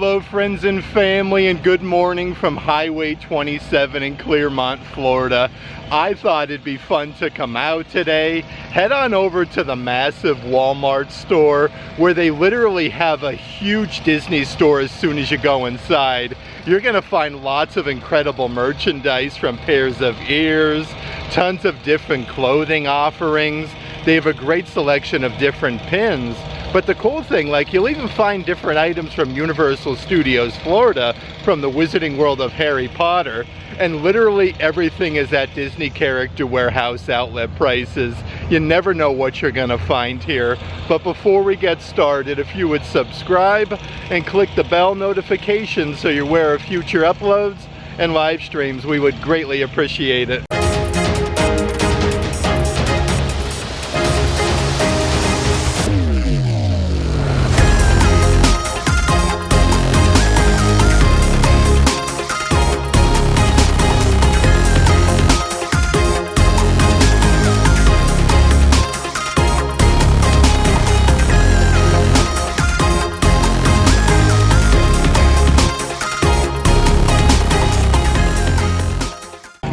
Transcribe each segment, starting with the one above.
Hello friends and family, and good morning from Highway 27 in Clearmont, Florida. I thought it'd be fun to come out today, head on over to the massive Walmart store where they literally have a huge Disney store as soon as you go inside. You're gonna find lots of incredible merchandise, from pairs of ears, tons of different clothing offerings. They have a great selection of different pins. But the cool thing, like, you'll even find different items from Universal Studios Florida, from the Wizarding World of Harry Potter, and literally everything is at Disney Character Warehouse outlet prices. You never know what you're gonna find here. But before we get started, if you would subscribe and click the bell notification so you're aware of future uploads and live streams, we would greatly appreciate it.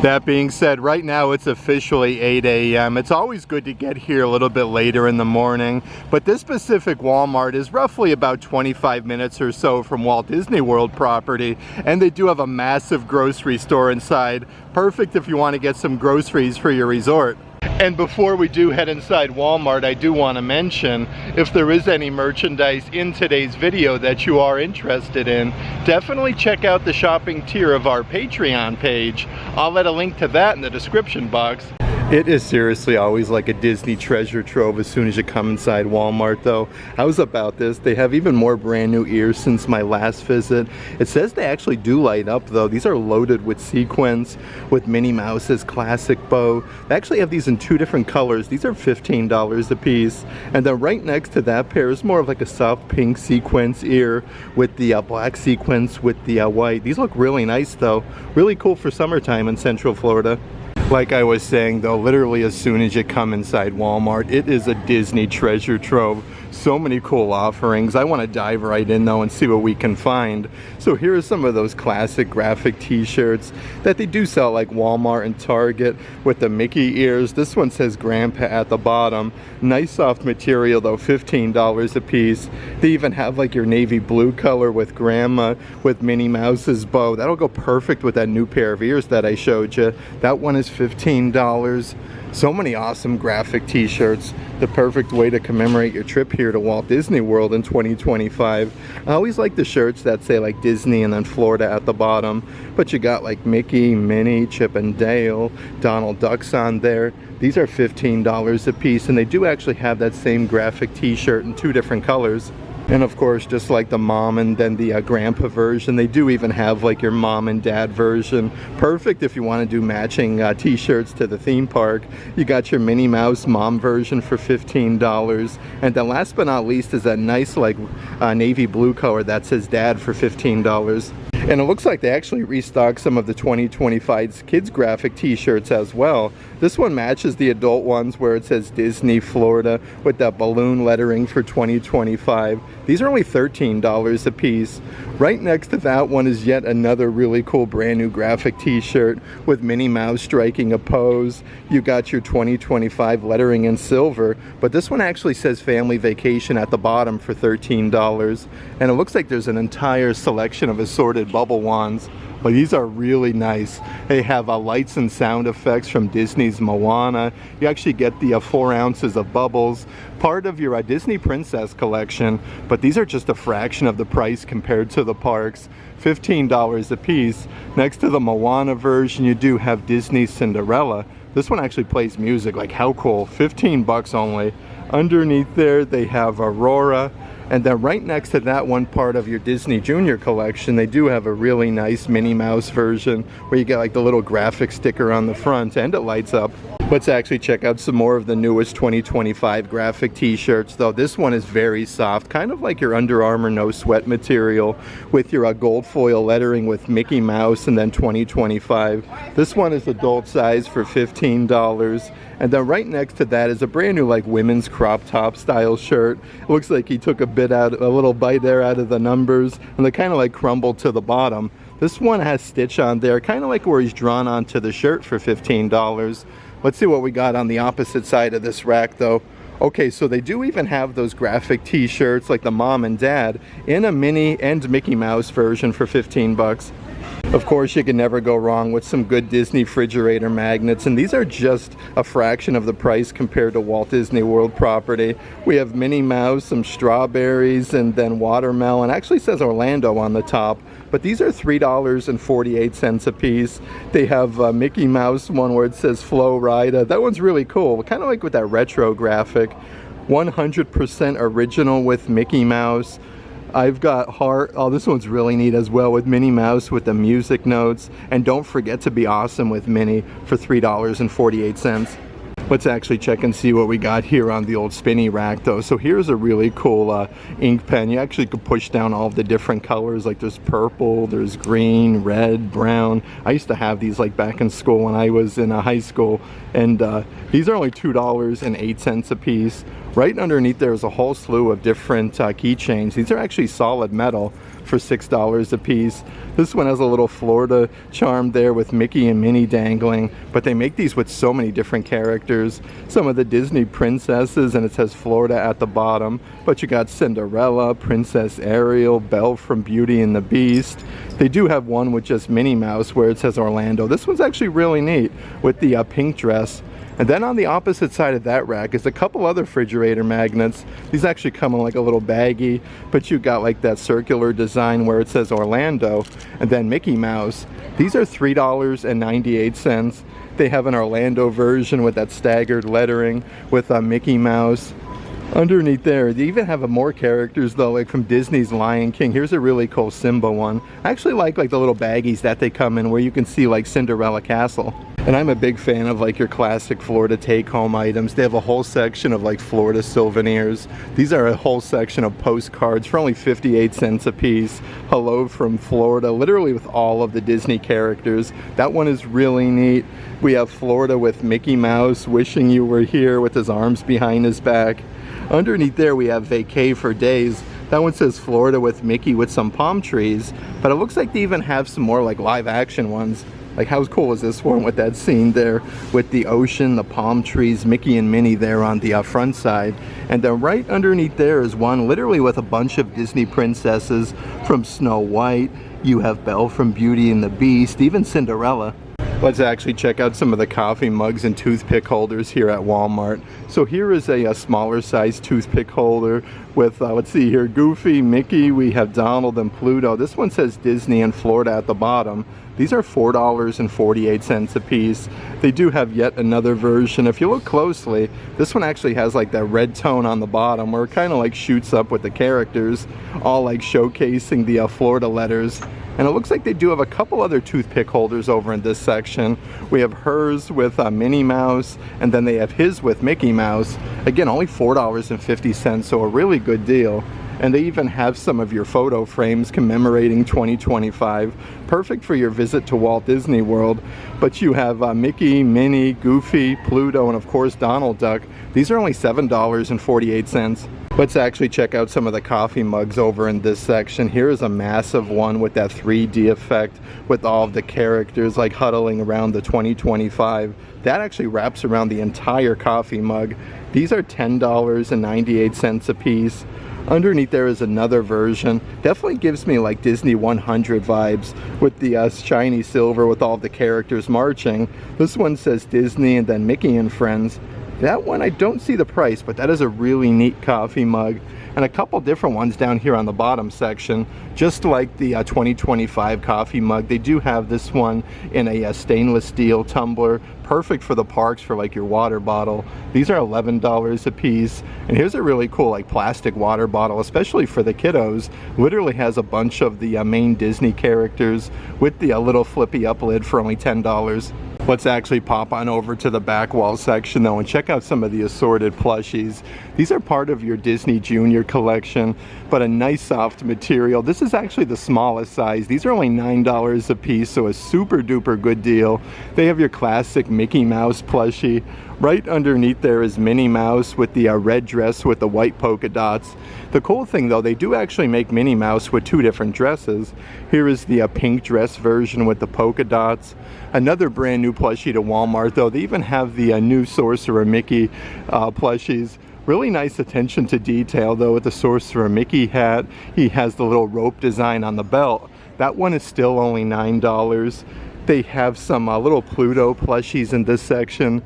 That being said, right now it's officially 8 a.m. It's always good to get here a little bit later in the morning, but this specific Walmart is roughly about 25 minutes or so from Walt Disney World property, and they do have a massive grocery store inside. Perfect if you want to get some groceries for your resort. And before we do head inside Walmart, I do want to mention, if there is any merchandise in today's video that you are interested in, definitely check out the shopping tier of our Patreon page. I'll let a link to that in the description box. It is seriously always like a Disney treasure trove as soon as you come inside Walmart though. How's about this? They have even more brand new ears since my last visit. It says they actually do light up though. These are loaded with sequins, with Minnie Mouse's classic bow. They actually have these in two different colors. These are $15 a piece. And then right next to that pair is more of like a soft pink sequence ear with the black sequence with the white. These look really nice though. Really cool for summertime in Central Florida. Like I was saying though, literally as soon as you come inside Walmart, it is a Disney treasure trove. So many cool offerings. I want to dive right in though and see what we can find. So here are some of those classic graphic t-shirts that they do sell like Walmart and Target with the Mickey ears. This one says Grandpa at the bottom. Nice soft material though, $15 a piece. They even have like your navy blue color with Grandma with Minnie Mouse's bow. That'll go perfect with that new pair of ears that I showed you. That one is $15. So many awesome graphic t-shirts. The perfect way to commemorate your trip here to Walt Disney World in 2025. I always like the shirts that say like Disney and then Florida at the bottom. But you got like Mickey, Minnie, Chip and Dale, Donald Ducks on there. These are $15 a piece, and they do actually have that same graphic t-shirt in two different colors. And of course, just like the mom and then the grandpa version, they do even have like your mom and dad version. Perfect if you want to do matching t-shirts to the theme park. You got your Minnie Mouse mom version for $15. And then last but not least is that nice like navy blue color that says dad for $15. And it looks like they actually restocked some of the 2025 kids graphic t-shirts as well. This one matches the adult ones where it says Disney Florida with that balloon lettering for 2025. These are only $13 a piece. Right next to that one is yet another really cool brand new graphic t-shirt with Minnie Mouse striking a pose. You got your 2025 lettering in silver, but this one actually says Family Vacation at the bottom for $13. And it looks like there's an entire selection of assorted bubble wands. But these are really nice. They have lights and sound effects from Disney's Moana. You actually get the 4 ounces of bubbles, part of your Disney Princess collection, but these are just a fraction of the price compared to the parks. $15 a piece. Next to the Moana version, you do have Disney Cinderella. This one actually plays music, like how cool, 15 bucks only. Underneath there, they have Aurora. And then right next to that one part of your Disney Junior collection, they do have a really nice Minnie Mouse version where you get like the little graphic sticker on the front and it lights up. Let's actually check out some more of the newest 2025 graphic t-shirts, though. This one is very soft, kind of like your Under Armour no sweat material with your gold foil lettering with Mickey Mouse and then 2025. This one is adult size for $15. And then right next to that is a brand new like women's crop top style shirt. It looks like he took a little bite there out of the numbers, and they kind of like crumbled to the bottom. This one has stitch on there, kind of like where he's drawn onto the shirt for $15. Let's see what we got on the opposite side of this rack, though. Okay, so they do even have those graphic t-shirts like the mom and dad in a Minnie and Mickey Mouse version for 15 bucks. Of course, you can never go wrong with some good Disney refrigerator magnets, and these are just a fraction of the price compared to Walt Disney World property. We have Minnie Mouse, some strawberries, and then watermelon. Actually says Orlando on the top, but these are $3.48 a piece. They have a Mickey Mouse one where it says Flow Rida. That one's really cool, kind of like with that retro graphic. 100% original with Mickey Mouse. I've got Heart. Oh, this one's really neat as well with Minnie Mouse with the music notes. And don't forget to be awesome with Minnie for $3.48. Let's actually check and see what we got here on the old spinny rack, though. So here's a really cool ink pen. You actually could push down all of the different colors. Like there's purple, there's green, red, brown. I used to have these like back in school when I was in high school. And these are only $2.08 a piece. Right underneath there is a whole slew of different keychains. These are actually solid metal for $6 a piece. This one has a little Florida charm there with Mickey and Minnie dangling, but they make these with so many different characters. Some of the Disney princesses, and it says Florida at the bottom, but you got Cinderella, Princess Ariel, Belle from Beauty and the Beast. They do have one with just Minnie Mouse where it says Orlando. This one's actually really neat with the pink dress. And then on the opposite side of that rack is a couple other refrigerator magnets. These actually come in like a little baggie, but you got like that circular design where it says Orlando and then Mickey Mouse. These are $3.98. They have an Orlando version with that staggered lettering with Mickey Mouse. Underneath there, they even have more characters though, like from Disney's Lion King. Here's a really cool Simba one. I actually like the little baggies that they come in where you can see like Cinderella Castle. And I'm a big fan of like your classic Florida take-home items. They have a whole section of like Florida souvenirs. These are a whole section of postcards for only 58 cents a piece. Hello from Florida, literally with all of the Disney characters. That one is really neat. We have Florida with Mickey Mouse wishing you were here with his arms behind his back. Underneath there we have Vacay for Days. That one says Florida with Mickey with some palm trees, but it looks like they even have some more like live action ones. Like how cool is this one with that scene there with the ocean, the palm trees, Mickey and Minnie there on the front side. And then right underneath there is one literally with a bunch of Disney princesses from Snow White. You have Belle from Beauty and the Beast, even Cinderella. Let's actually check out some of the coffee mugs and toothpick holders here at Walmart. So here is a smaller size toothpick holder with, let's see here, Goofy, Mickey, we have Donald and Pluto. This one says Disney and Florida at the bottom. These are $4.48 a piece. They do have yet another version. If you look closely, this one actually has like that red tone on the bottom where it kind of like shoots up with the characters, all like showcasing the Florida letters. And it looks like they do have a couple other toothpick holders over in this section. We have hers with Minnie Mouse, and then they have his with Mickey Mouse. Again, only $4.50, so a really good deal. And they even have some of your photo frames commemorating 2025. Perfect for your visit to Walt Disney World. But you have Mickey, Minnie, Goofy, Pluto, and of course Donald Duck. These are only $7.48. Let's actually check out some of the coffee mugs over in this section. Here is a massive one with that 3D effect with all of the characters like huddling around the 2025. That actually wraps around the entire coffee mug. These are $10.98 a piece. Underneath there is another version. Definitely gives me like Disney 100 vibes with the shiny silver with all of the characters marching. This one says Disney and then Mickey and Friends. That one I don't see the price, but that is a really neat coffee mug. And a couple different ones down here on the bottom section, just like the 2025 coffee mug. They do have this one in a stainless steel tumbler, perfect for the parks for like your water bottle. These are $11 a piece. And here's a really cool like plastic water bottle, especially for the kiddos. Literally has a bunch of the main Disney characters with the little flippy up lid for only $10. Let's actually pop on over to the back wall section though and check out some of the assorted plushies. These are part of your Disney Junior collection, but a nice soft material. This is actually the smallest size. These are only $9 a piece, so a super duper good deal. They have your classic Mickey Mouse plushie. Right underneath there is Minnie Mouse with the red dress with the white polka dots. The cool thing though, they do actually make Minnie Mouse with two different dresses. Here is the pink dress version with the polka dots. Another brand new plushie to Walmart though. They even have the new Sorcerer Mickey plushies. Really nice attention to detail though with the Sorcerer Mickey hat. He has the little rope design on the belt. That one is still only $9. They have some little Pluto plushies in this section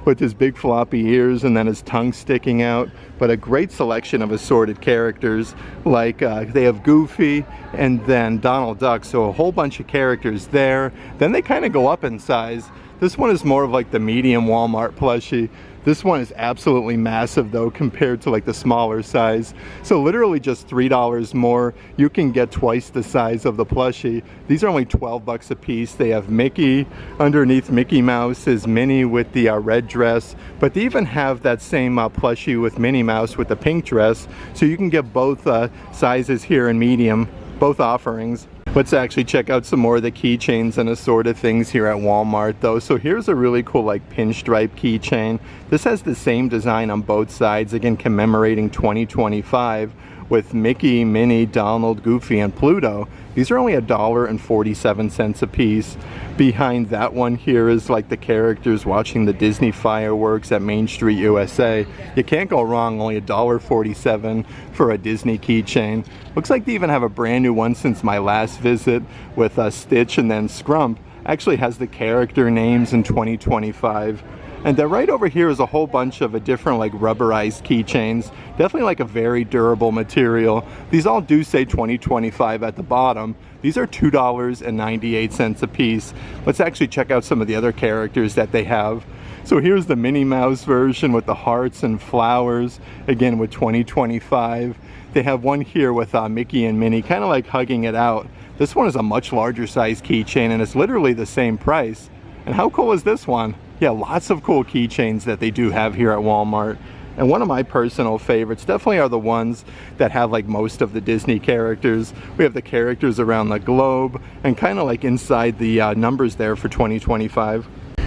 with his big floppy ears and then his tongue sticking out, but a great selection of assorted characters. Like they have Goofy and then Donald Duck, so a whole bunch of characters there. Then they kind of go up in size. This one is more of like the medium Walmart plushie. This one is absolutely massive though compared to like the smaller size. So literally just $3 more, you can get twice the size of the plushie. These are only 12 bucks a piece. They have Mickey. Underneath Mickey Mouse is Minnie with the red dress, but they even have that same plushie with Minnie Mouse with the pink dress. So you can get both sizes here in medium, both offerings. Let's actually check out some more of the keychains and assorted things here at Walmart though. So here's a really cool like pinstripe keychain. This has the same design on both sides, again commemorating 2025 with Mickey, Minnie, Donald, Goofy, and Pluto. These are only $1.47 a piece. Behind that one here is like the characters watching the Disney fireworks at Main Street, USA. You can't go wrong, only $1.47 for a Disney keychain. Looks like they even have a brand new one since my last visit with Stitch and then Scrump. Actually has the character names in 2025. And then right over here is a whole bunch of different like rubberized keychains. Definitely like a very durable material. These all do say 2025 at the bottom. These are $2.98 a piece. Let's actually check out some of the other characters that they have. So here's the Minnie Mouse version with the hearts and flowers, again with 2025. They have one here with Mickey and Minnie kind of like hugging it out. This one is a much larger size keychain and it's literally the same price. And how cool is this one? Yeah, lots of cool keychains that they do have here at Walmart. And one of my personal favorites definitely are the ones that have like most of the Disney characters. We have the characters around the globe and kind of like inside the numbers there for 2025.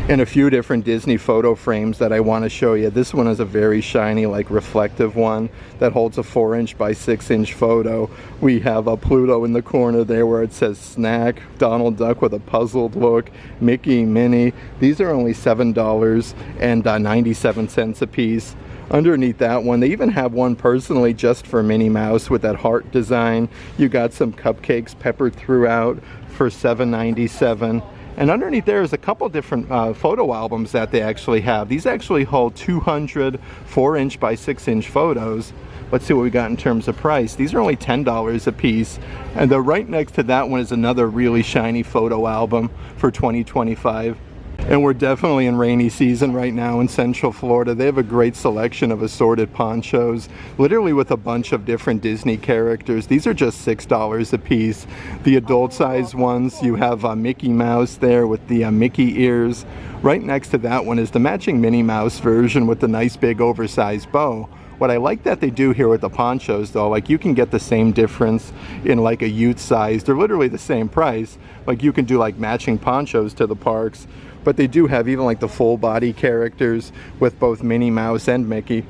And a few different Disney photo frames that I want to show you. This one is a very shiny, like reflective one that holds a 4" by 6" photo. We have a Pluto in the corner there where it says snack, Donald Duck with a puzzled look, Mickey, Minnie. These are only $7.97 a piece. Underneath that one, they even have one personally just for Minnie Mouse with that heart design. You got some cupcakes peppered throughout for $7.97. And underneath there is a couple different photo albums that they actually have. These actually hold 200 4" by 6" photos. Let's see what we got in terms of price. These are only $10 a piece. And then right next to that one is another really shiny photo album for 2025. And we're definitely in rainy season right now in Central Florida. They have a great selection of assorted ponchos, literally with a bunch of different Disney characters. These are just $6 a piece. The adult size ones, you have Mickey Mouse there with the Mickey ears. Right next to that one is the matching Minnie Mouse version with the nice big oversized bow. What I like that they do here with the ponchos though, like you can get the same difference in like a youth size. They're literally the same price. Like you can do like matching ponchos to the parks. But they do have even like the full body characters with both Minnie Mouse and Mickey.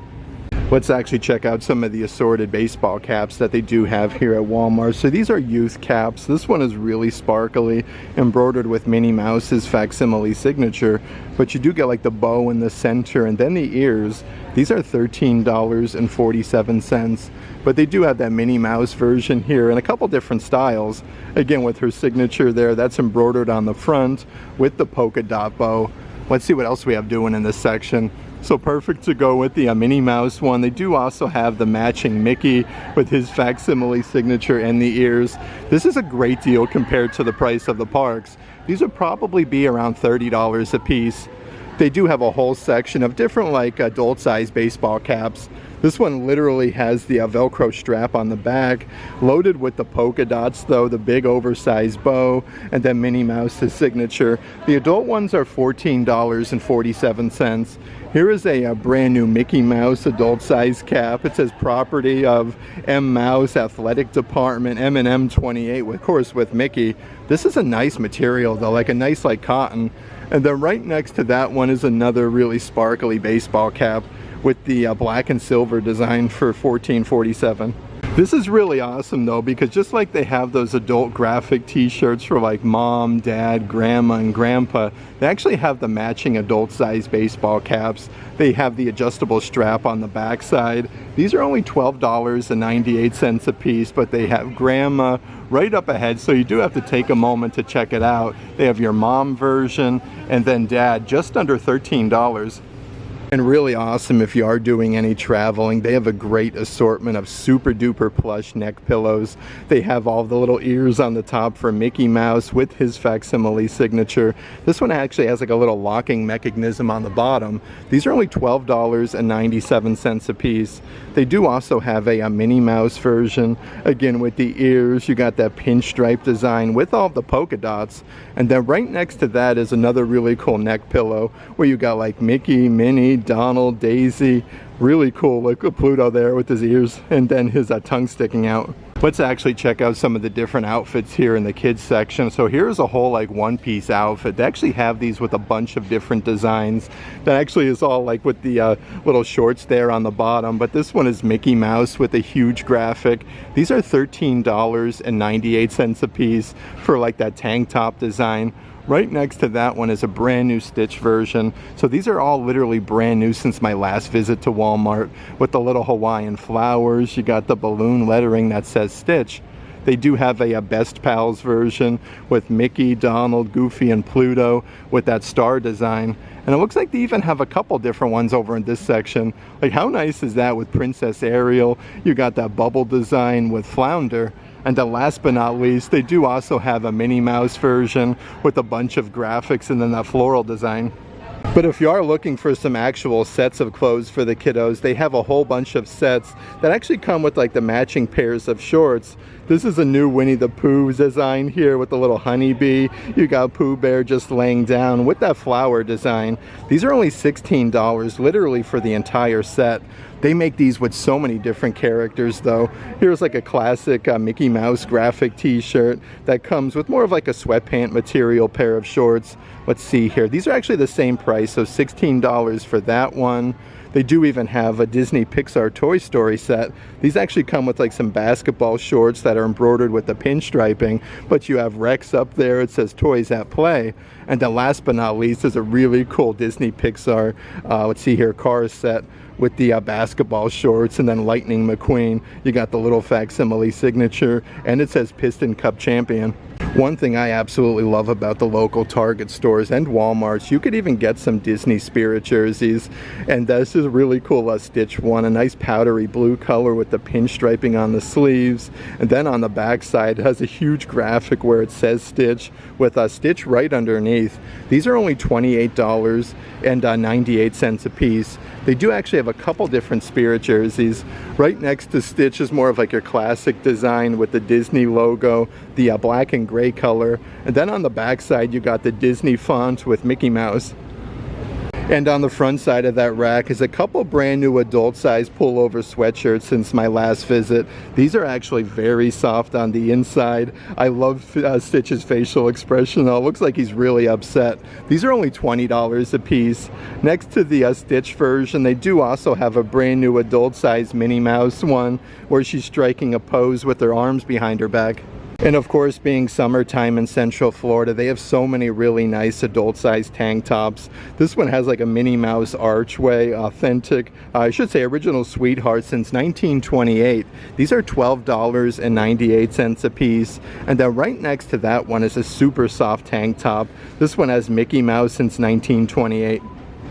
Let's actually check out some of the assorted baseball caps that they do have here at Walmart. So these are youth caps. This one is really sparkly, embroidered with Minnie Mouse's facsimile signature. But you do get like the bow in the center and then the ears. These are $13.47. But they do have that Minnie Mouse version here in a couple different styles. Again, with her signature there, that's embroidered on the front with the polka dot bow. Let's see what else we have doing in this section. So perfect to go with the Minnie Mouse one. They do also have the matching Mickey with his facsimile signature and the ears. This is a great deal compared to the price of the parks. These would probably be around $30 a piece. They do have a whole section of different like adult size baseball caps. This one literally has the Velcro strap on the back, loaded with the polka dots though, the big oversized bow, and then Minnie Mouse's signature. The adult ones are $14.47. Here is a brand new Mickey Mouse adult size cap. It says property of M Mouse Athletic Department, M&M 28, of course with Mickey. This is a nice material though, like a nice like cotton. And then right next to that one is another really sparkly baseball cap with the black and silver design for $14.47. This is really awesome though, because just like they have those adult graphic t-shirts for like mom, dad, grandma, and grandpa, they actually have the matching adult size baseball caps. They have the adjustable strap on the back side. These are only $12.98 a piece, but they have grandma right up ahead, so you do have to take a moment to check it out. They have your mom version, and then dad, just under $13. And really awesome if you are doing any traveling. They have a great assortment of super duper plush neck pillows. They have all the little ears on the top for Mickey Mouse with his facsimile signature. This one actually has like a little locking mechanism on the bottom. These are only $12.97 a piece. They do also have a Minnie Mouse version, again with the ears. You got that pinstripe design with all the polka dots. And then right next to that is another really cool neck pillow where you got like Mickey, Minnie, Donald, Daisy. Really cool, like Pluto there with his ears and then his tongue sticking out. Let's actually check out some of the different outfits here in the kids section. So here's a whole like one-piece outfit. They actually have these with a bunch of different designs. That actually is all like with the little shorts there on the bottom, but this one is Mickey Mouse with a huge graphic. These are $13.98 a piece for like that tank top design. Right next to that one is a brand new Stitch version. So these are all literally brand new since my last visit to Walmart, with the little Hawaiian flowers. You got the balloon lettering that says Stitch. They do have a Best Pals version with Mickey, Donald, Goofy, and Pluto with that star design. And it looks like they even have a couple different ones over in this section. Like how nice is that with Princess Ariel? You got that bubble design with Flounder. And then last but not least, they do also have a Minnie Mouse version with a bunch of graphics and then that floral design. But if you are looking for some actual sets of clothes for the kiddos, they have a whole bunch of sets that actually come with like the matching pairs of shorts. This is a new Winnie the Pooh design here with the little honeybee. You got Pooh Bear just laying down with that flower design. These are only $16 literally for the entire set. They make these with so many different characters though. Here's like a classic Mickey Mouse graphic t-shirt that comes with more of like a sweatpant material pair of shorts. Let's see here. These are actually the same price, so $16 for that one. They do even have a Disney Pixar Toy Story set. These actually come with like some basketball shorts that are embroidered with the pinstriping, but you have Rex up there. It says Toys at Play. And then last but not least is a really cool Disney Pixar, let's see here, Cars set with the basketball shorts, and then Lightning McQueen. You got the little facsimile signature, and it says Piston Cup Champion. One thing I absolutely love about the local Target stores and Walmarts, you could even get some Disney Spirit jerseys, and this is a really cool Stitch one, a nice powdery blue color with the pinstriping on the sleeves, and then on the back side it has a huge graphic where it says Stitch with a Stitch right underneath. These are only $28.98 a piece. They do actually have a couple different Spirit jerseys. Right next to Stitch is more of like your classic design with the Disney logo, the black and gray color, and then on the back side you got the Disney font with Mickey Mouse. And on the front side of that rack is a couple brand new adult size pullover sweatshirts since my last visit. These are actually very soft on the inside. I love Stitch's facial expression though. It looks like he's really upset. These are only $20 a piece. Next to the Stitch version, they do also have a brand new adult size Minnie Mouse one where she's striking a pose with her arms behind her back. And of course, being summertime in Central Florida, they have so many really nice adult-sized tank tops. This one has like a Minnie Mouse archway, authentic, I should say original sweetheart since 1928. These are $12.98 a piece. And then right next to that one is a super soft tank top. This one has Mickey Mouse since 1928.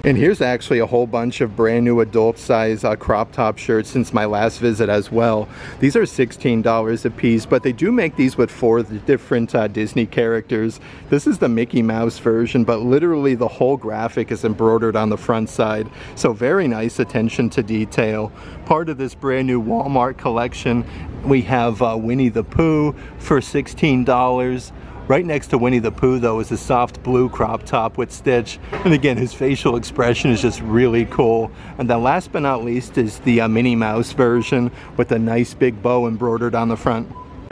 And here's actually a whole bunch of brand new adult size crop top shirts since my last visit as well. These are $16 a piece, but they do make these with 4 different Disney characters. This is the Mickey Mouse version, but literally the whole graphic is embroidered on the front side. So very nice attention to detail. Part of this brand new Walmart collection, we have Winnie the Pooh for $16. Right next to Winnie the Pooh, though, is a soft blue crop top with Stitch. And again, his facial expression is just really cool. And then last but not least is the Minnie Mouse version with a nice big bow embroidered on the front.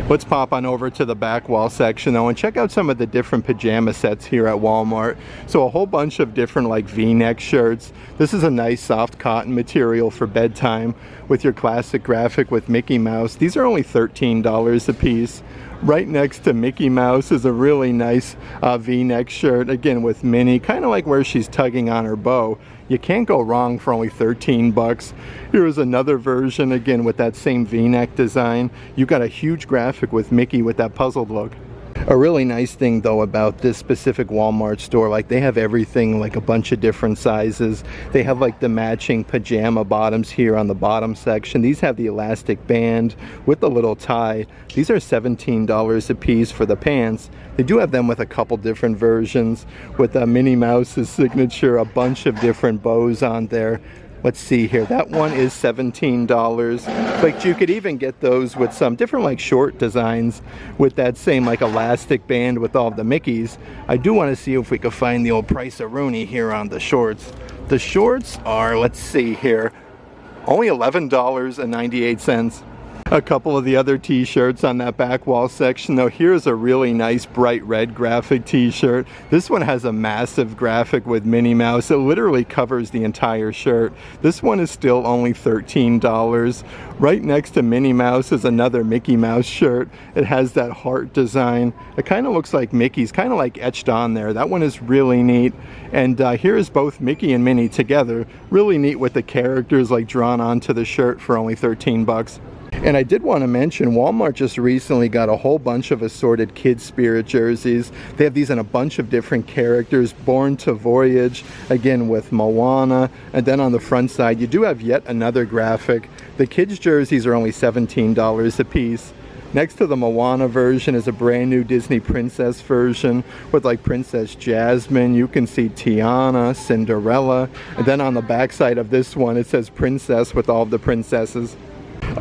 Let's pop on over to the back wall section though and check out some of the different pajama sets here at Walmart. So a whole bunch of different like V-neck shirts. This is a nice soft cotton material for bedtime with your classic graphic with Mickey Mouse. These are only $13 a piece. Right next to Mickey Mouse is a really nice V-neck shirt, again with Minnie, kind of like where she's tugging on her bow. You can't go wrong for only 13 bucks. Here is another version, again with that same V-neck design. You got a huge graphic with Mickey with that puzzled look. A really nice thing though about this specific Walmart store, like they have everything like a bunch of different sizes. They have like the matching pajama bottoms here on the bottom section. These have the elastic band with the little tie. These are $17 a piece for the pants. They do have them with a couple different versions with Minnie Mouse's signature, a bunch of different bows on there. Let's see here, that one is $17, but you could even get those with some different like short designs with that same like elastic band with all of the Mickeys. I do want to see if we could find the old price-a-rooney here on the shorts. The shorts are, let's see here, only $11.98. A couple of the other t-shirts on that back wall section though. Here's a really nice bright red graphic t-shirt. This one has a massive graphic with Minnie Mouse. It literally covers the entire shirt. This one is still only $13. Right next to Minnie Mouse is another Mickey Mouse shirt. It has that heart design. It kind of looks like Mickey's, kind of like etched on there. That one is really neat. And here is both Mickey and Minnie together. Really neat with the characters like drawn onto the shirt for only 13 bucks. And I did want to mention, Walmart just recently got a whole bunch of assorted kids spirit jerseys. They have these in a bunch of different characters. Born to Voyage, again with Moana. And then on the front side, you do have yet another graphic. The kids jerseys are only $17 a piece. Next to the Moana version is a brand new Disney princess version with like Princess Jasmine. You can see Tiana, Cinderella. And then on the back side of this one, it says princess with all of the princesses.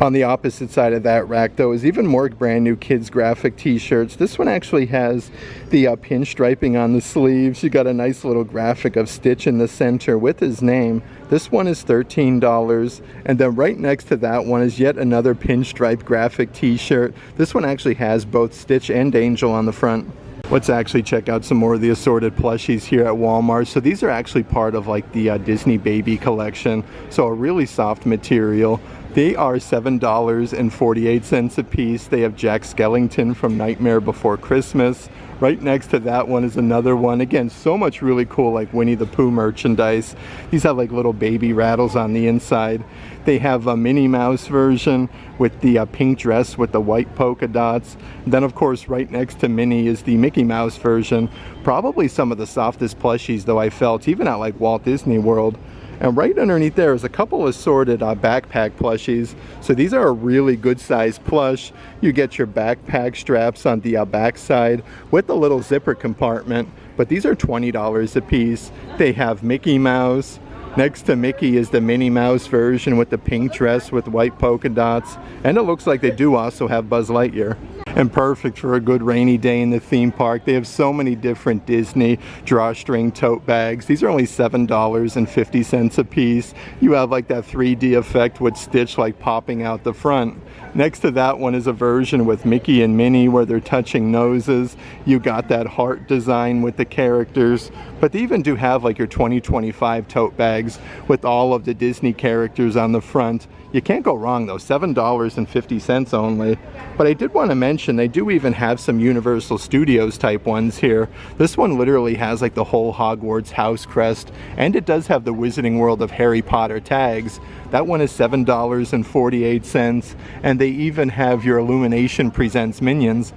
On the opposite side of that rack though is even more brand new kids graphic t-shirts. This one actually has the pinstriping on the sleeves. You got a nice little graphic of Stitch in the center with his name. This one is $13, and then right next to that one is yet another pinstripe graphic t-shirt. This one actually has both Stitch and Angel on the front. Let's actually check out some more of the assorted plushies here at Walmart. So these are actually part of like the Disney Baby collection. So a really soft material. They are $7.48 a piece. They have Jack Skellington from Nightmare Before Christmas. Right next to that one is another one. Again, so much really cool like Winnie the Pooh merchandise. These have like little baby rattles on the inside. They have a Minnie Mouse version with the pink dress with the white polka dots. And then of course right next to Minnie is the Mickey Mouse version. Probably some of the softest plushies though I felt, even at like Walt Disney World. And right underneath there is a couple assorted backpack plushies. So these are a really good size plush. You get your backpack straps on the back side with the little zipper compartment. But these are $20 a piece. They have Mickey Mouse. Next to Mickey is the Minnie Mouse version with the pink dress with white polka dots. And it looks like they do also have Buzz Lightyear. And perfect for a good rainy day in the theme park. They have so many different Disney drawstring tote bags. These are only $7.50 a piece. You have like that 3D effect with Stitch like popping out the front. Next to that one is a version with Mickey and Minnie where they're touching noses. You got that heart design with the characters. But they even do have like your 2025 tote bags with all of the Disney characters on the front. You can't go wrong though, $7.50 only. But I did want to mention they do even have some Universal Studios type ones here. This one literally has like the whole Hogwarts house crest, and it does have the Wizarding World of Harry Potter tags. That one is $7.48, and they even have your Illumination Presents Minions.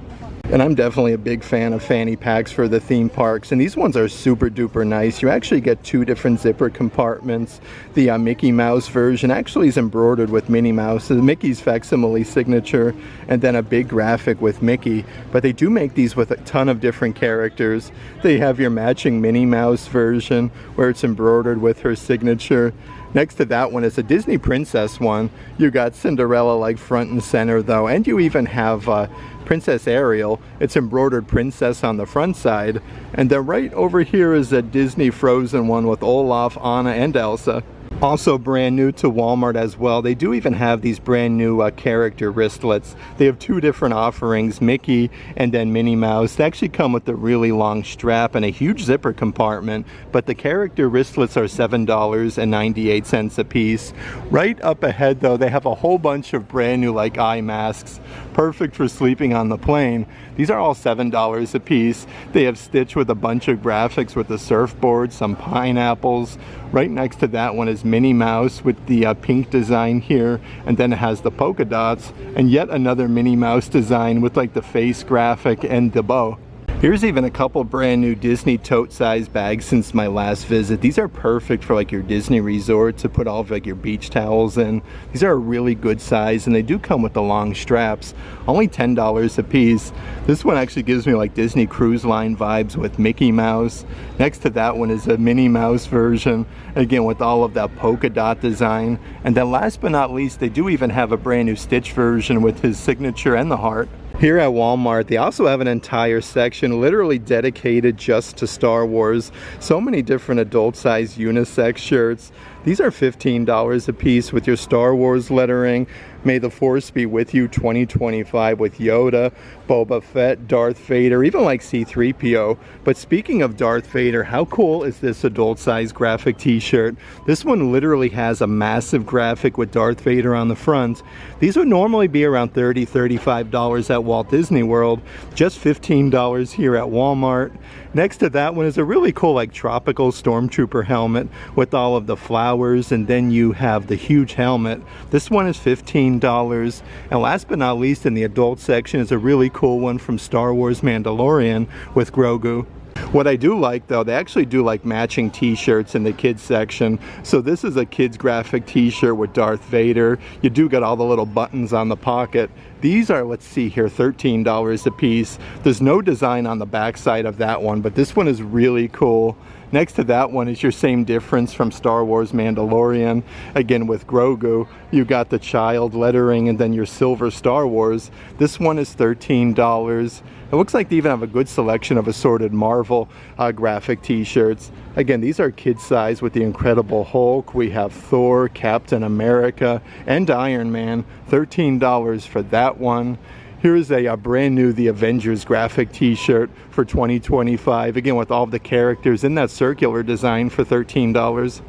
And I'm definitely a big fan of fanny packs for the theme parks, and these ones are super duper nice. You actually get two different zipper compartments. The Mickey Mouse version actually is embroidered with Minnie Mouse, so Mickey's facsimile signature, and then a big graphic with Mickey. But they do make these with a ton of different characters. They have your matching Minnie Mouse version where it's embroidered with her signature. Next to that one is a Disney princess one. You got Cinderella like front and center though, and you even have Princess Ariel. It's embroidered princess on the front side. And then right over here is a Disney Frozen one with Olaf, Anna, and Elsa. Also brand new to Walmart as well. They do even have these brand new character wristlets. They have two different offerings, Mickey and then Minnie Mouse. They actually come with a really long strap and a huge zipper compartment, but the character wristlets are $7.98 a piece. Right up ahead though, they have a whole bunch of brand new like eye masks, perfect for sleeping on the plane. These are all $7 a piece. They have Stitch with a bunch of graphics with the surfboard, some pineapples. Right next to that one is Minnie Mouse with the pink design here, and then it has the polka dots, and yet another Minnie Mouse design with like the face graphic and the bow. Here's even a couple brand new Disney tote size bags since my last visit. These are perfect for like your Disney resort to put all of like your beach towels in. These are a really good size, and they do come with the long straps. Only $10 a piece. This one actually gives me like Disney Cruise Line vibes with Mickey Mouse. Next to that one is a Minnie Mouse version, again with all of that polka dot design. And then last but not least, they do even have a brand new Stitch version with his signature and the heart. Here at Walmart, they also have an entire section literally dedicated just to Star Wars. So many different adult-sized unisex shirts. These are $15 a piece with your Star Wars lettering. May the Force be with you 2025 with Yoda, Boba Fett, Darth Vader, even like C-3PO. But speaking of Darth Vader, how cool is this adult-sized graphic t-shirt? This one literally has a massive graphic with Darth Vader on the front. These would normally be around $30, $35 at Walt Disney World, just $15 here at Walmart. Next to that one is a really cool like tropical stormtrooper helmet with all of the flowers, and then you have the huge helmet. This one is $15. And last but not least, in the adult section is a really cool one from Star Wars Mandalorian with Grogu. What I do like though, they actually do like matching t-shirts in the kids section. So this is a kids graphic t-shirt with Darth Vader. You do get all the little buttons on the pocket. These are, let's see here, $13 a piece. There's no design on the back side of that one, but this one is really cool. Next to that one is your same difference from Star Wars Mandalorian. Again with Grogu, you got the child lettering and then your silver Star Wars. This one is $13. It looks like they even have a good selection of assorted Marvel graphic t-shirts. Again, these are kid size with the Incredible Hulk. We have Thor, Captain America, and Iron Man. $13 for that one. Here's a brand new The Avengers graphic t-shirt for 2025. Again, with all of the characters in that circular design for $13.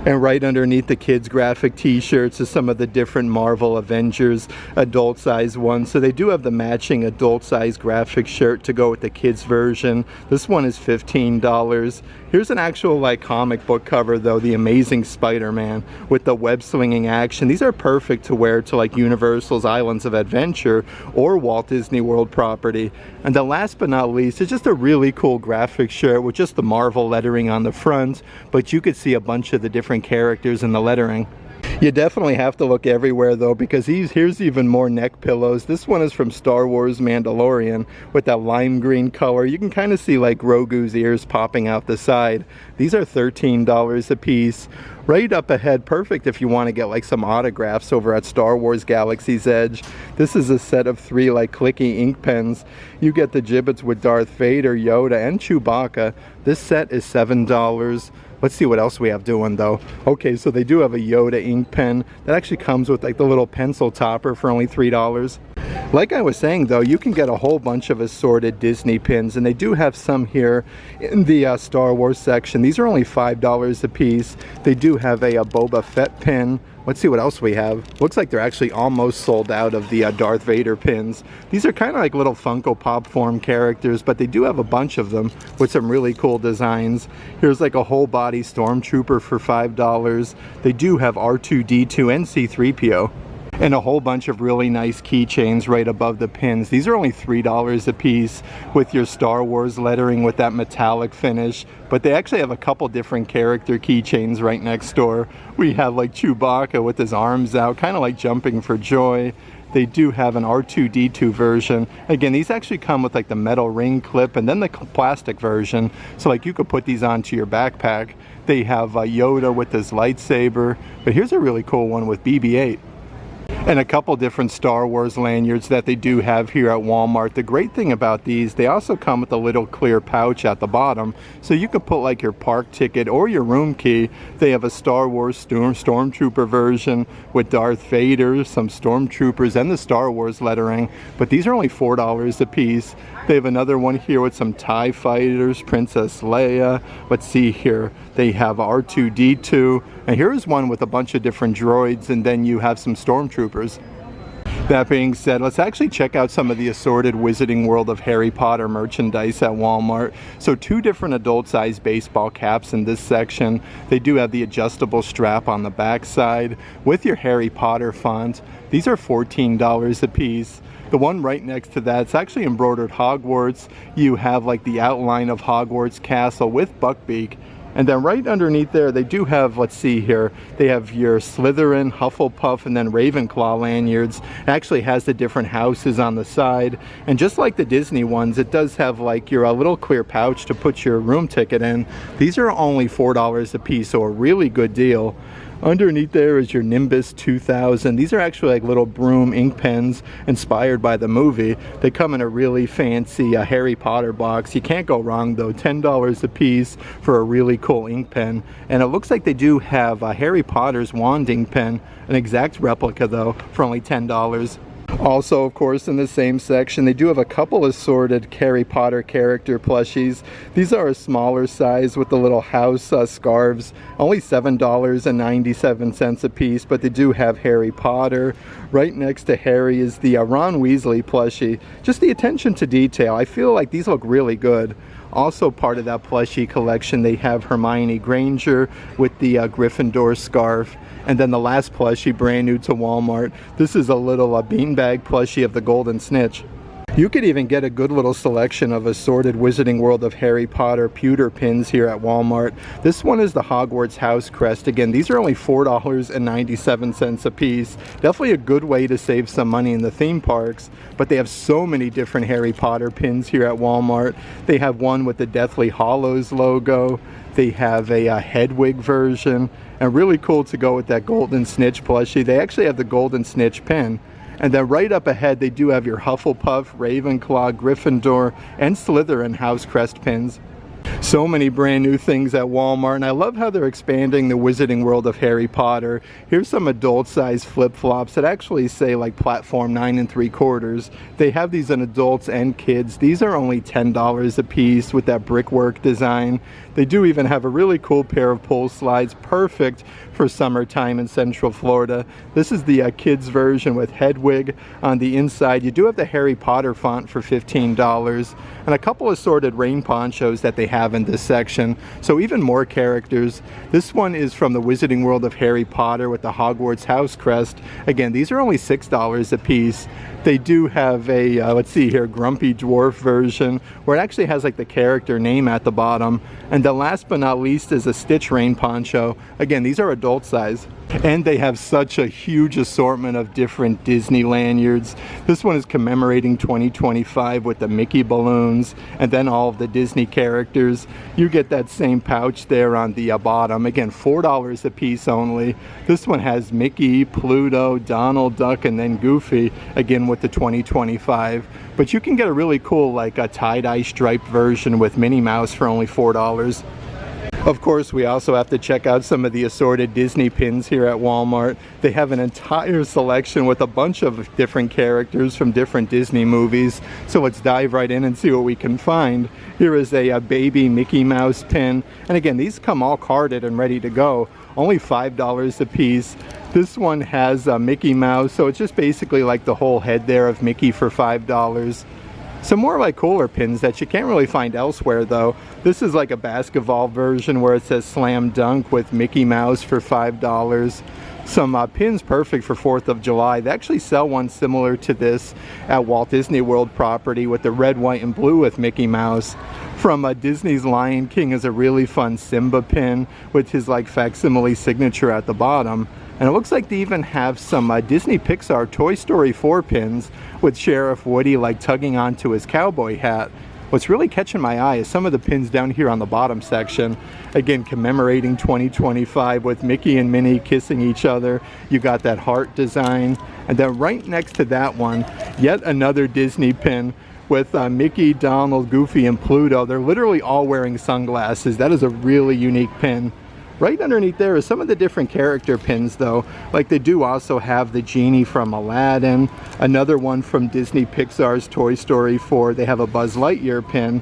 And right underneath the kids graphic t-shirts is some of the different Marvel Avengers adult size ones. So they do have the matching adult size graphic shirt to go with the kids version. This one is $15. Here's an actual like comic book cover though, The Amazing Spider-Man with the web slinging action. These are perfect to wear to like Universal's Islands of Adventure or Walt Disney World property. And then last but not least, it's just a really cool graphic shirt with just the Marvel lettering on the front, but you could see a bunch of the different characters in the lettering. You definitely have to look everywhere though, because here's even more neck pillows. This one is from Star Wars Mandalorian with that lime green color. You can kind of see like Grogu's ears popping out the side. These are $13 a piece. Right up ahead, perfect if you want to get like some autographs over at Star Wars Galaxy's Edge. This is a set of 3 like clicky ink pens. You get the gibbets with Darth Vader, Yoda, and Chewbacca. This set is $7. Let's see what else we have doing though. Okay, so they do have a Yoda ink pen that actually comes with like the little pencil topper for only $3. Like I was saying though, you can get a whole bunch of assorted Disney pins, and they do have some here in the Star Wars section. These are only $5 a piece. They do have a Boba Fett pin. Let's see what else we have. Looks like they're actually almost sold out of the Darth Vader pins. These are kind of like little Funko Pop form characters, but they do have a bunch of them with some really cool designs. Here's like a whole body Stormtrooper for $5. They do have R2-D2 and C-3PO. And a whole bunch of really nice keychains right above the pins. These are only $3 a piece with your Star Wars lettering with that metallic finish. But they actually have a couple different character keychains right next door. We have like Chewbacca with his arms out, kind of like jumping for joy. They do have an R2-D2 version. Again, these actually come with like the metal ring clip and then the plastic version. So like you could put these onto your backpack. They have Yoda with his lightsaber. But here's a really cool one with BB-8. And a couple different Star Wars lanyards that they do have here at Walmart. The great thing about these, they also come with a little clear pouch at the bottom, so you could put like your park ticket or your room key. They have a Star Wars Stormtrooper version with Darth Vader, some Stormtroopers, and the Star Wars lettering, but these are only $4 a piece. They have another one here with some TIE fighters, Princess Leia. Let's see here. They have R2-D2, and here's one with a bunch of different droids, and then you have some Stormtroopers. That being said, let's actually check out some of the assorted Wizarding World of Harry Potter merchandise at Walmart. So 2 different adult-sized baseball caps in this section. They do have the adjustable strap on the back side with your Harry Potter font. These are $14 a piece. The one right next to that, it's actually embroidered Hogwarts. You have like the outline of Hogwarts Castle with Buckbeak. And then right underneath there, they do have, let's see here, they have your Slytherin, Hufflepuff, and then Ravenclaw lanyards. It actually has the different houses on the side. And just like the Disney ones, it does have like your little clear pouch to put your room ticket in. These are only $4 a piece, so a really good deal. Underneath there is your Nimbus 2000. These are actually like little broom ink pens inspired by the movie. They come in a really fancy Harry Potter box. You can't go wrong though. $10 a piece for a really cool ink pen. And it looks like they do have Harry Potter's wand ink pen, an exact replica though, for only $10. Also, of course, in the same section, they do have a couple assorted Harry Potter character plushies. These are a smaller size with the little house scarves, only $7.97 a piece, but they do have Harry Potter. Right next to Harry is the Ron Weasley plushie. Just the attention to detail. I feel like these look really good. Also part of that plushie collection, they have Hermione Granger with the Gryffindor scarf. And then the last plushie, brand new to Walmart, this is a little beanbag plushie of the Golden Snitch. You could even get a good little selection of assorted Wizarding World of Harry Potter pewter pins here at Walmart. This one is the Hogwarts house crest. Again, these are only $4.97 a piece. Definitely a good way to save some money in the theme parks, but they have so many different Harry Potter pins here at Walmart. They have one with the Deathly Hallows logo. They have a Hedwig version, and really cool to go with that Golden Snitch plushie. They actually have the Golden Snitch pin. And then right up ahead, they do have your Hufflepuff, Ravenclaw, Gryffindor, and Slytherin house crest pins. So many brand new things at Walmart, and I love how they're expanding the Wizarding World of Harry Potter. Here's some adult-sized flip-flops that actually say like platform 9 3/4. They have these in adults and kids. These are only $10 a piece with that brickwork design. They do even have a really cool pair of pull slides, perfect for summertime in Central Florida. This is the kids version with Hedwig on the inside. You do have the Harry Potter font for $15, and a couple assorted rain ponchos that they have in this section. So even more characters. This one is from the Wizarding World of Harry Potter with the Hogwarts house crest. Again, these are only $6 a piece. They do have a, let's see here, Grumpy Dwarf version where it actually has like the character name at the bottom. And the last but not least is a Stitch rain poncho. Again, these are adult size. And they have such a huge assortment of different Disney lanyards. This one is commemorating 2025 with the Mickey balloons and then all of the Disney characters. You get that same pouch there on the bottom. Again, $4 a piece only. This one has Mickey, Pluto, Donald Duck, and then Goofy, again with the 2025. But you can get a really cool like a tie-dye striped version with Minnie Mouse for only $4. Of course, we also have to check out some of the assorted Disney pins here at Walmart. They have an entire selection with a bunch of different characters from different Disney movies. So let's dive right in and see what we can find. Here is a baby Mickey Mouse pin. And again, these come all carded and ready to go. Only $5 a piece. This one has Mickey Mouse, so it's just basically like the whole head there of Mickey for $5. Some more like cooler pins that you can't really find elsewhere though. This is like a basketball version where it says Slam Dunk with Mickey Mouse for $5. Some pins perfect for 4th of July. They actually sell one similar to this at Walt Disney World property with the red, white, and blue with Mickey Mouse. From Disney's Lion King is a really fun Simba pin with his like facsimile signature at the bottom. And it looks like they even have some Disney Pixar Toy Story 4 pins with Sheriff Woody like tugging onto his cowboy hat. What's really catching my eye is some of the pins down here on the bottom section. Again, commemorating 2025 with Mickey and Minnie kissing each other. You got that heart design. And then right next to that one, yet another Disney pin with Mickey, Donald, Goofy, and Pluto. They're literally all wearing sunglasses. That is a really unique pin. Right underneath there is some of the different character pins though. Like they do also have the genie from Aladdin, another one from Disney Pixar's Toy Story 4. They have a Buzz Lightyear pin.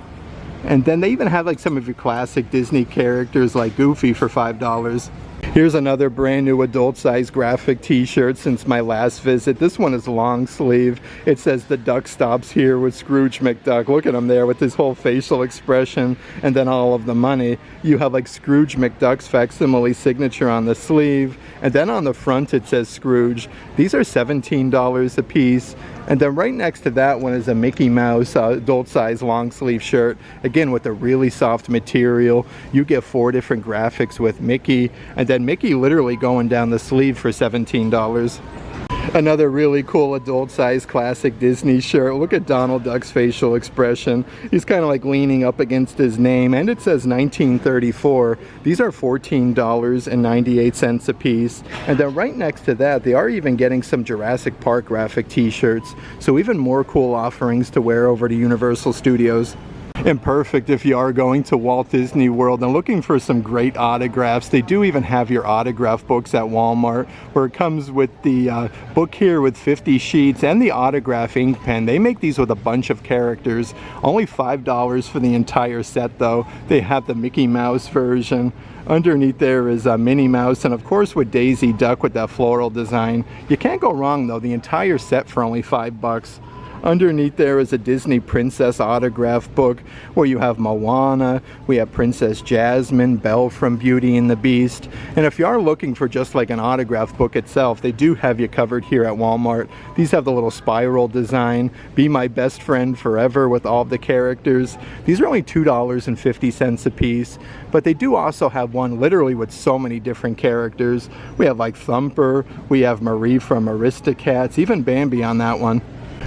And then they even have like some of your classic Disney characters like Goofy for $5. Here's another brand new adult size graphic t-shirt since my last visit. This one is long sleeve. It says the duck stops here with Scrooge McDuck. Look at him there with his whole facial expression and then all of the money. You have like Scrooge McDuck's facsimile signature on the sleeve, and then on the front it says Scrooge. These are $17 a piece. And then right next to that one is a Mickey Mouse adult size long sleeve shirt, again with a really soft material. You get 4 different graphics with Mickey, and then Mickey literally going down the sleeve for $17. Another really cool adult size classic Disney shirt. Look at Donald Duck's facial expression. He's kind of like leaning up against his name, and it says 1934. These are $14.98 a piece. And then right next to that, they are even getting some Jurassic Park graphic t-shirts. So even more cool offerings to wear over to Universal Studios. And perfect if you are going to Walt Disney World and looking for some great autographs. They do even have your autograph books at Walmart, where it comes with the book here with 50 sheets and the autograph ink pen. They make these with a bunch of characters. Only $5 for the entire set though. They have the Mickey Mouse version. Underneath there is Minnie Mouse, and of course with Daisy Duck with that floral design. You can't go wrong though. The entire set for only $5. Underneath there is a Disney Princess autograph book where you have Moana, we have Princess Jasmine, Belle from Beauty and the Beast. And if you are looking for just like an autograph book itself, they do have you covered here at Walmart. These have the little spiral design, Be My Best Friend Forever with all of the characters. These are only $2.50 a piece, but they do also have one literally with so many different characters. We have like Thumper, we have Marie from Aristocats, even Bambi on that one.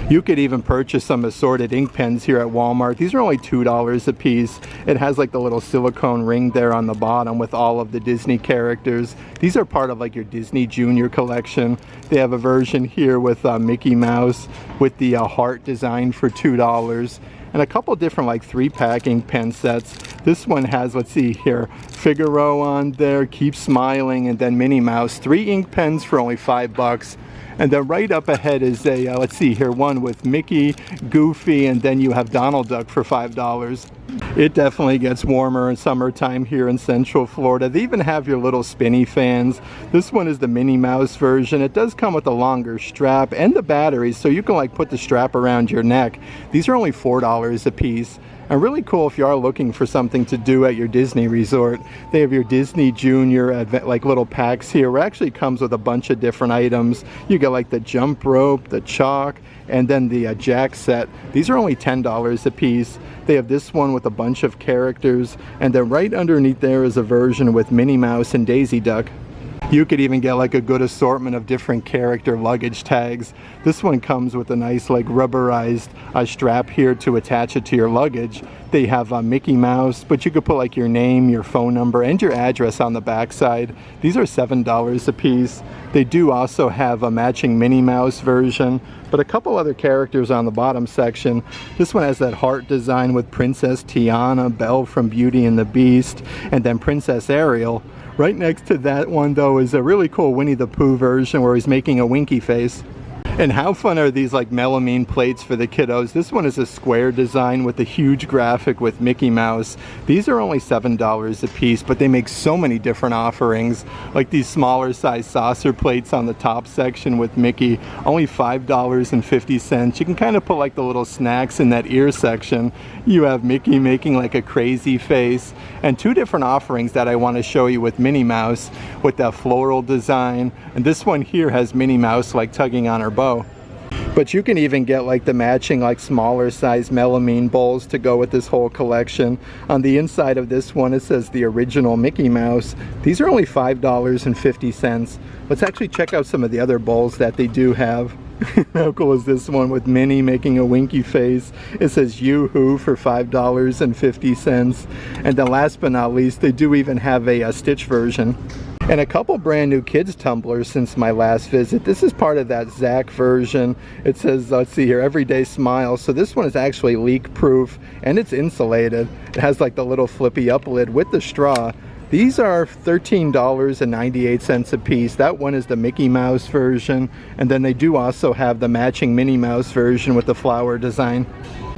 You could even purchase some assorted ink pens here at Walmart. These are only $2 a piece. It has like the little silicone ring there on the bottom with all of the Disney characters. These are part of like your Disney Junior collection. They have a version here with Mickey Mouse with the heart design for $2. And a couple different like 3-pack ink pen sets. This one has, let's see here, Figaro on there, Keep Smiling, and then Minnie Mouse. 3 ink pens for only $5. And then right up ahead is a, let's see here, one with Mickey, Goofy, and then you have Donald Duck for $5. It definitely gets warmer in summertime here in Central Florida. They even have your little spinny fans. This one is the Minnie Mouse version. It does come with a longer strap and the batteries, so you can like put the strap around your neck. These are only $4 a piece. And really cool if you are looking for something to do at your Disney resort. They have your Disney Junior like little packs here, where it actually comes with a bunch of different items. You get like the jump rope, the chalk, and then the jack set. These are only $10 a piece. They have this one with a bunch of characters, and then right underneath there is a version with Minnie Mouse and Daisy Duck. You could even get like a good assortment of different character luggage tags. This one comes with a nice like rubberized strap here to attach it to your luggage. They have Mickey Mouse, but you could put like your name, your phone number, and your address on the back side. These are $7 a piece. They do also have a matching Minnie Mouse version, but a couple other characters on the bottom section. This one has that heart design with Princess Tiana, Belle from Beauty and the Beast, and then Princess Ariel. Right next to that one though is a really cool Winnie the Pooh version where he's making a winky face. And how fun are these like melamine plates for the kiddos? This one is a square design with a huge graphic with Mickey Mouse. These are only $7 a piece, but they make so many different offerings. Like these smaller size saucer plates on the top section with Mickey, only $5.50. You can kind of put like the little snacks in that ear section. You have Mickey making like a crazy face. And two different offerings that I want to show you with Minnie Mouse with that floral design. And this one here has Minnie Mouse like tugging on her bow. But you can even get like the matching like smaller size melamine bowls to go with this whole collection. On the inside of this one it says the original Mickey Mouse. These are only $5.50. Let's actually check out some of the other bowls that they do have. How cool is this one with Minnie making a winky face? It says Yoo-hoo for $5.50. And then last but not least, they do even have a Stitch version. And a couple brand new kids tumblers since my last visit. This is part of that Zach version. It says, let's see here, Everyday Smile. So this one is actually leak proof and it's insulated. It has like the little flippy up lid with the straw. These are $13.98 a piece. That one is the Mickey Mouse version. And then they do also have the matching Minnie Mouse version with the flower design.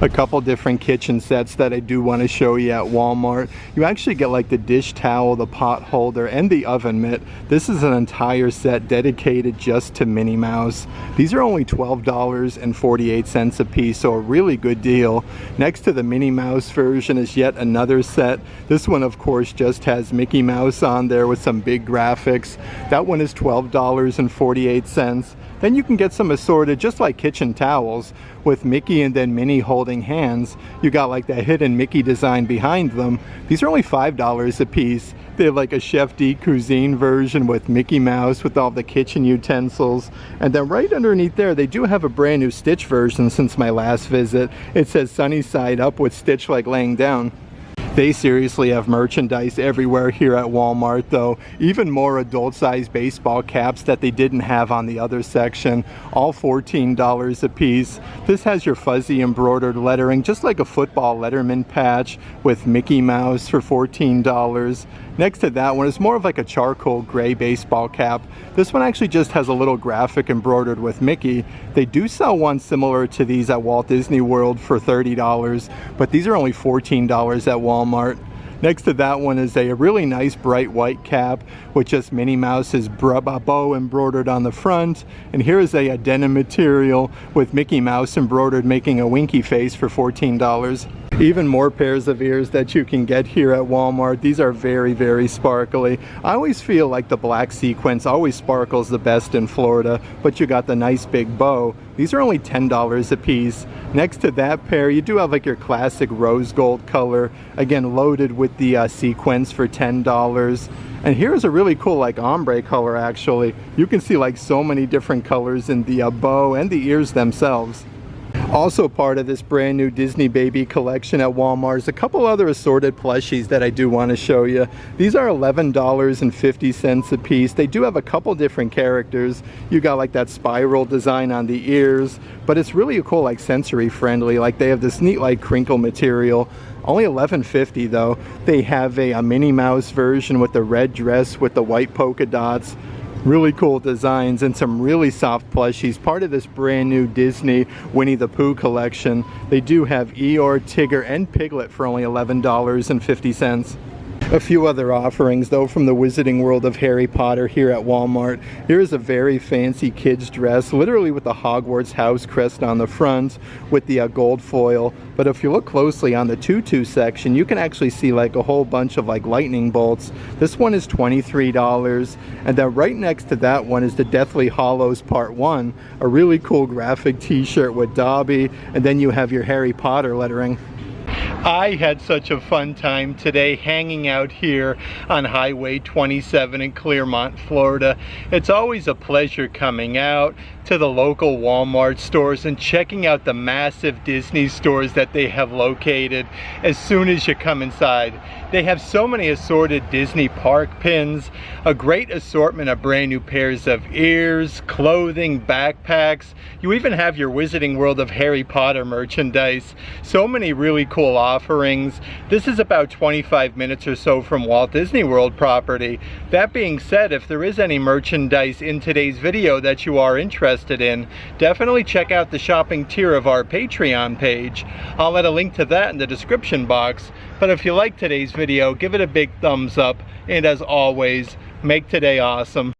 A couple different kitchen sets that I do want to show you at Walmart. You actually get like the dish towel, the pot holder, and the oven mitt. This is an entire set dedicated just to Minnie Mouse. These are only $12.48 a piece, so a really good deal. Next to the Minnie Mouse version is yet another set. This one of course just has Mickey Mouse on there with some big graphics. That one is $12.48. Then you can get some assorted, just like kitchen towels, with Mickey and then Minnie holding hands. You got like that hidden Mickey design behind them. These are only $5 a piece. They have like a Chef de Cuisine version with Mickey Mouse with all the kitchen utensils. And then right underneath there, they do have a brand new Stitch version since my last visit. It says Sunny Side Up with Stitch like laying down. They seriously have merchandise everywhere here at Walmart though. Even more adult-sized baseball caps that they didn't have on the other section. All $14 a piece. This has your fuzzy embroidered lettering, just like a football letterman patch with Mickey Mouse for $14. Next to that one is more of like a charcoal gray baseball cap. This one actually just has a little graphic embroidered with Mickey. They do sell one similar to these at Walt Disney World for $30, but these are only $14 at Walmart. Next to that one is a really nice bright white cap with just Minnie Mouse's bow embroidered on the front. And here is a denim material with Mickey Mouse embroidered making a winky face for $14. Even more pairs of ears that you can get here at Walmart. These are very, very sparkly. I always feel like the black sequence always sparkles the best in Florida, but you got the nice big bow. These are only $10 a piece. Next to that pair, you do have like your classic rose gold color, again loaded with the sequence for $10. And here's a really cool like ombre color actually. You can see like so many different colors in the bow and the ears themselves. Also part of this brand new Disney Baby collection at Walmart is a couple other assorted plushies that I do want to show you. These are $11.50 a piece. They do have a couple different characters. You got like that spiral design on the ears, but it's really cool, like sensory friendly. Like they have this neat like crinkle material. Only $11.50 though. They have a Minnie Mouse version with the red dress with the white polka dots. Really cool designs and some really soft plushies. Part of this brand new Disney Winnie the Pooh collection. They do have Eeyore, Tigger, and Piglet for only $11.50. A few other offerings though from the Wizarding World of Harry Potter here at Walmart. Here's a very fancy kid's dress, literally with the Hogwarts house crest on the front with the gold foil. But if you look closely on the tutu section, you can actually see like a whole bunch of like lightning bolts. This one is $23. And then right next to that one is the Deathly Hallows Part 1, a really cool graphic t-shirt with Dobby, and then you have your Harry Potter lettering. I had such a fun time today hanging out here on Highway 27 in Clearmont, Florida. It's always a pleasure coming out to the local Walmart stores and checking out the massive Disney stores that they have located as soon as you come inside. They have so many assorted Disney park pins, a great assortment of brand new pairs of ears, clothing, backpacks. You even have your Wizarding World of Harry Potter merchandise. So many really cool offerings. This is about 25 minutes or so from Walt Disney World property. That being said, if there is any merchandise in today's video that you are interested interested in, definitely check out the shopping tier of our Patreon page. I'll add a link to that in the description box. But if you like today's video, give it a big thumbs up, and as always, make today awesome.